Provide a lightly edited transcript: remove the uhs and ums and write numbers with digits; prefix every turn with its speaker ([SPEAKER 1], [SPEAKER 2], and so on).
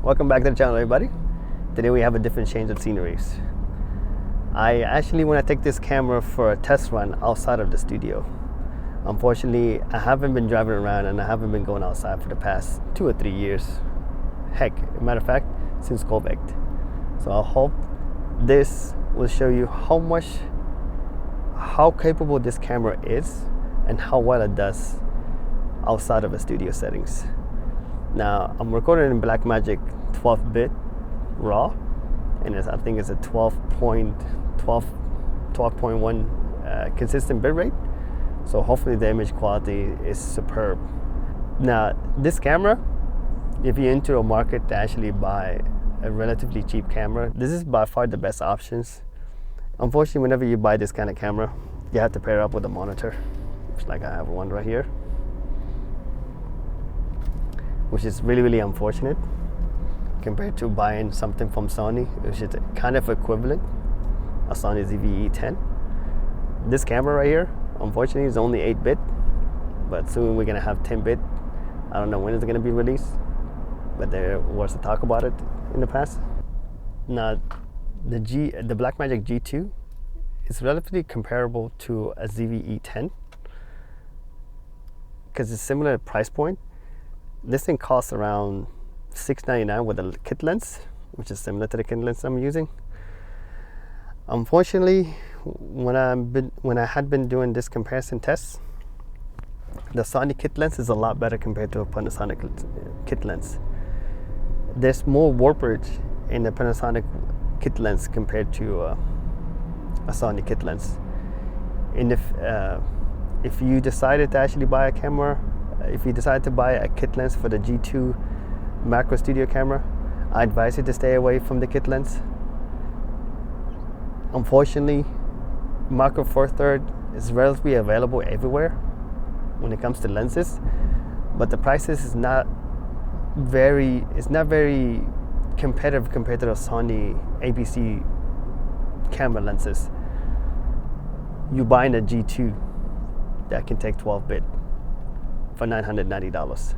[SPEAKER 1] Welcome back to the channel, everybody. Today we have a different change of sceneries. I actually want to take this camera for a test run outside of the studio. Unfortunately, I haven't been driving around and I haven't been going outside for the past 2 or 3 years. Heck, matter of fact, since COVID. So I hope this will show you how capable this camera is and how well it does outside of a studio settings. Now, I'm recording in Blackmagic 12-bit RAW, and I think it's a 12.1 consistent bitrate. So hopefully the image quality is superb. Now, this camera, if you're into a market to actually buy a relatively cheap camera, this is by far the best options. Unfortunately, whenever you buy this kind of camera, you have to pair up with a monitor, which like I have one right here, which is really unfortunate compared to buying something from Sony, which is kind of equivalent, a Sony ZV-E10. This camera right here, unfortunately, is only 8-bit, but soon we're gonna have 10-bit. I don't know when it's gonna be released, but there was a talk about it in the past. Now, the Blackmagic G2 is relatively comparable to a ZV-E10 because it's similar price point. This thing costs around $699 with a kit lens, which is similar to the kit lens I'm using. Unfortunately, when I had been doing this comparison test, the Sony kit lens is a lot better compared to a Panasonic kit lens. There's more warpage in the Panasonic kit lens compared to a Sony kit lens. And if you decided to actually buy a camera, if you decide to buy a kit lens for the G2 macro studio camera, I advise you to stay away from the kit lens. Unfortunately, macro Four Third is relatively available everywhere when it comes to lenses, but the prices is not very competitive compared to the Sony ABC camera lenses. You buying a G2 that can take 12-bit for $990.